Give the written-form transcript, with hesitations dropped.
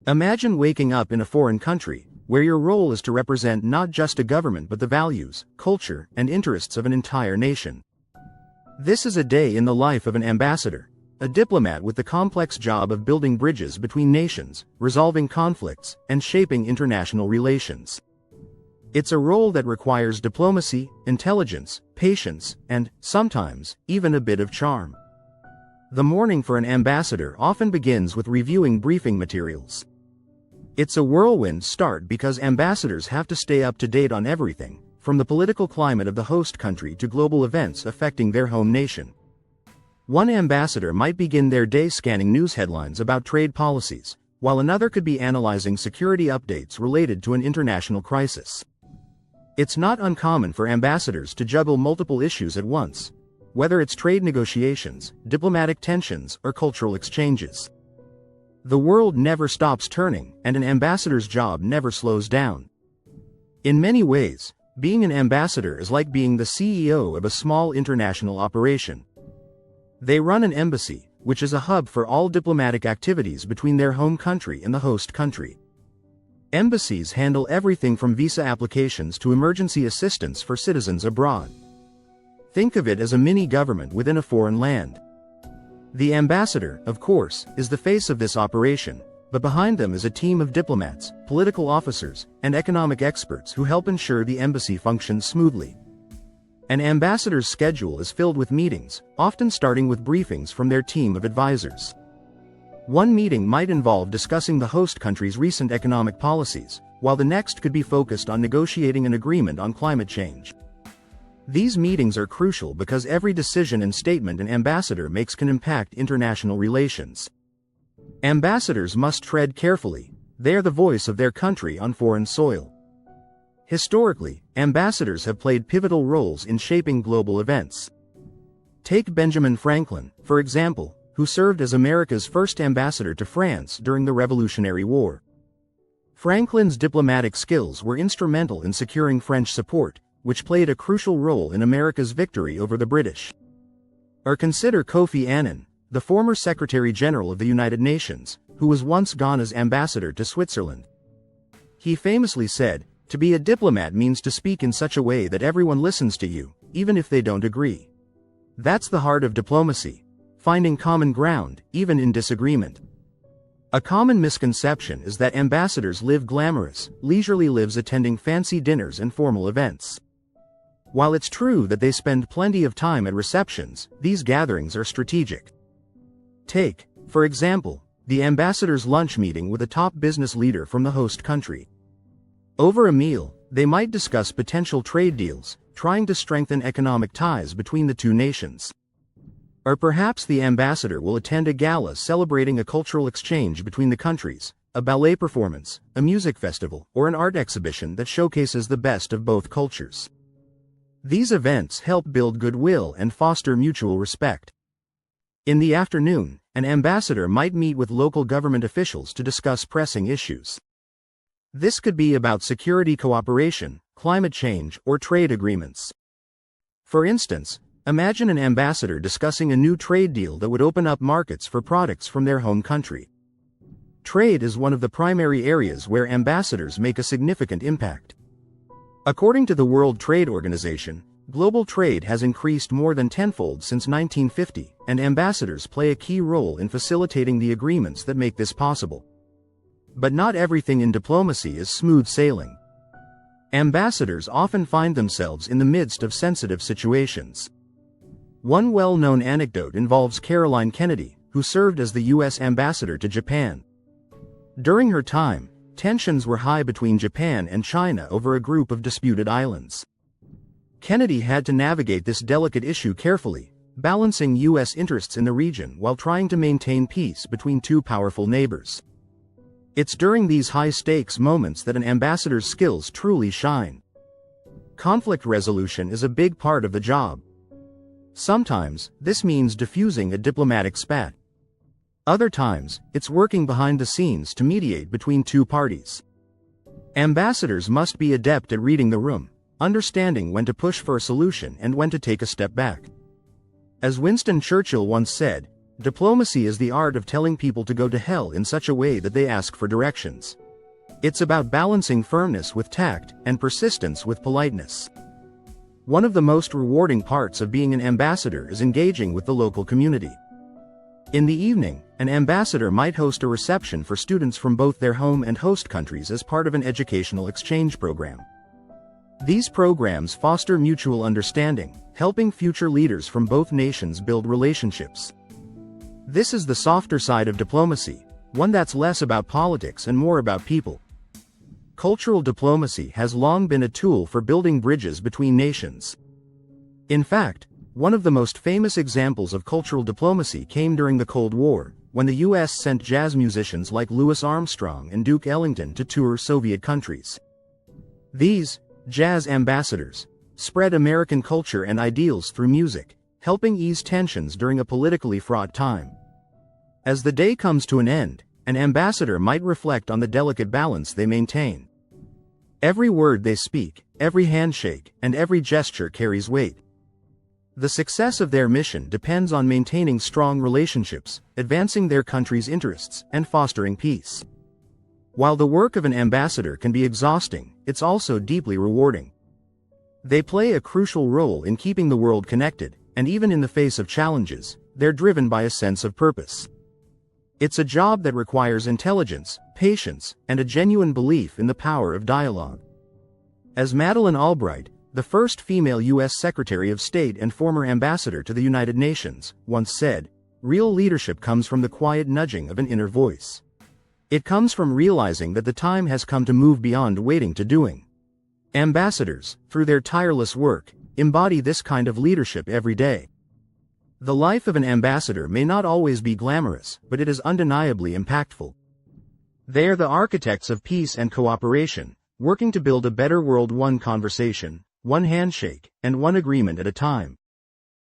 Imagine waking up in a foreign country, where your role is to represent not just a government but the values, culture, and interests of an entire nation. This is a day in the life of an ambassador, a diplomat with the complex job of building bridges between nations, resolving conflicts, and shaping international relations. It's a role that requires diplomacy, intelligence, patience, and, sometimes, even a bit of charm. The morning for an ambassador often begins with reviewing briefing materials. It's a whirlwind start because ambassadors have to stay up to date on everything, from the political climate of the host country to global events affecting their home nation. One ambassador might begin their day scanning news headlines about trade policies, while another could be analyzing security updates related to an international crisis. It's not uncommon for ambassadors to juggle multiple issues at once, whether it's trade negotiations, diplomatic tensions, or cultural exchanges. The world never stops turning, and an ambassador's job never slows down. In many ways, being an ambassador is like being the CEO of a small international operation. They run an embassy, which is a hub for all diplomatic activities between their home country and the host country. Embassies handle everything from visa applications to emergency assistance for citizens abroad. Think of it as a mini-government within a foreign land. The ambassador, of course, is the face of this operation, but behind them is a team of diplomats, political officers, and economic experts who help ensure the embassy functions smoothly. An ambassador's schedule is filled with meetings, often starting with briefings from their team of advisors. One meeting might involve discussing the host country's recent economic policies, while the next could be focused on negotiating an agreement on climate change. These meetings are crucial because every decision and statement an ambassador makes can impact international relations. Ambassadors must tread carefully. They are the voice of their country on foreign soil. Historically, ambassadors have played pivotal roles in shaping global events. Take Benjamin Franklin, for example, who served as America's first ambassador to France during the Revolutionary War. Franklin's diplomatic skills were instrumental in securing French support, which played a crucial role in America's victory over the British. Or consider Kofi Annan, the former Secretary General of the United Nations, who was once Ghana's ambassador to Switzerland. He famously said, "To be a diplomat means to speak in such a way that everyone listens to you, even if they don't agree." That's the heart of diplomacy, finding common ground, even in disagreement. A common misconception is that ambassadors live glamorous, leisurely lives attending fancy dinners and formal events. While it's true that they spend plenty of time at receptions, these gatherings are strategic. Take, for example, the ambassador's lunch meeting with a top business leader from the host country. Over a meal, they might discuss potential trade deals, trying to strengthen economic ties between the two nations. Or perhaps the ambassador will attend a gala celebrating a cultural exchange between the countries, a ballet performance, a music festival, or an art exhibition that showcases the best of both cultures. These events help build goodwill and foster mutual respect. In the afternoon, an ambassador might meet with local government officials to discuss pressing issues. This could be about security cooperation, climate change, or trade agreements. For instance, imagine an ambassador discussing a new trade deal that would open up markets for products from their home country. Trade is one of the primary areas where ambassadors make a significant impact. According to the World Trade Organization, global trade has increased more than tenfold since 1950, and ambassadors play a key role in facilitating the agreements that make this possible. But not everything in diplomacy is smooth sailing. Ambassadors often find themselves in the midst of sensitive situations. One well-known anecdote involves Caroline Kennedy, who served as the U.S. ambassador to Japan. During her time, tensions were high between Japan and China over a group of disputed islands. Kennedy had to navigate this delicate issue carefully, balancing U.S. interests in the region while trying to maintain peace between two powerful neighbors. It's during these high-stakes moments that an ambassador's skills truly shine. Conflict resolution is a big part of the job. Sometimes, this means diffusing a diplomatic spat. Other times, it's working behind the scenes to mediate between two parties. Ambassadors must be adept at reading the room, understanding when to push for a solution and when to take a step back. As Winston Churchill once said, Diplomacy is the art of telling people to go to hell in such a way that they ask for directions. It's about balancing firmness with tact and persistence with politeness. One of the most rewarding parts of being an ambassador is engaging with the local community. In the evening, an ambassador might host a reception for students from both their home and host countries as part of an educational exchange program. These programs foster mutual understanding, helping future leaders from both nations build relationships. This is the softer side of diplomacy, one that's less about politics and more about people. Cultural diplomacy has long been a tool for building bridges between nations. In fact, one of the most famous examples of cultural diplomacy came during the Cold War, when the US sent jazz musicians like Louis Armstrong and Duke Ellington to tour Soviet countries. These jazz ambassadors spread American culture and ideals through music, helping ease tensions during a politically fraught time. As the day comes to an end, an ambassador might reflect on the delicate balance they maintain. Every word they speak, every handshake, and every gesture carries weight. The success of their mission depends on maintaining strong relationships, advancing their country's interests, and fostering peace. While the work of an ambassador can be exhausting, it's also deeply rewarding. They play a crucial role in keeping the world connected, and even in the face of challenges, they're driven by a sense of purpose. It's a job that requires intelligence, patience, and a genuine belief in the power of dialogue. As Madeleine Albright, the first female U.S. Secretary of State and former ambassador to the United Nations, once said, "Real leadership comes from the quiet nudging of an inner voice. It comes from realizing that the time has come to move beyond waiting to doing." Ambassadors, through their tireless work, embody this kind of leadership every day. The life of an ambassador may not always be glamorous, but it is undeniably impactful. They are the architects of peace and cooperation, working to build a better world one conversation, one handshake, and one agreement at a time.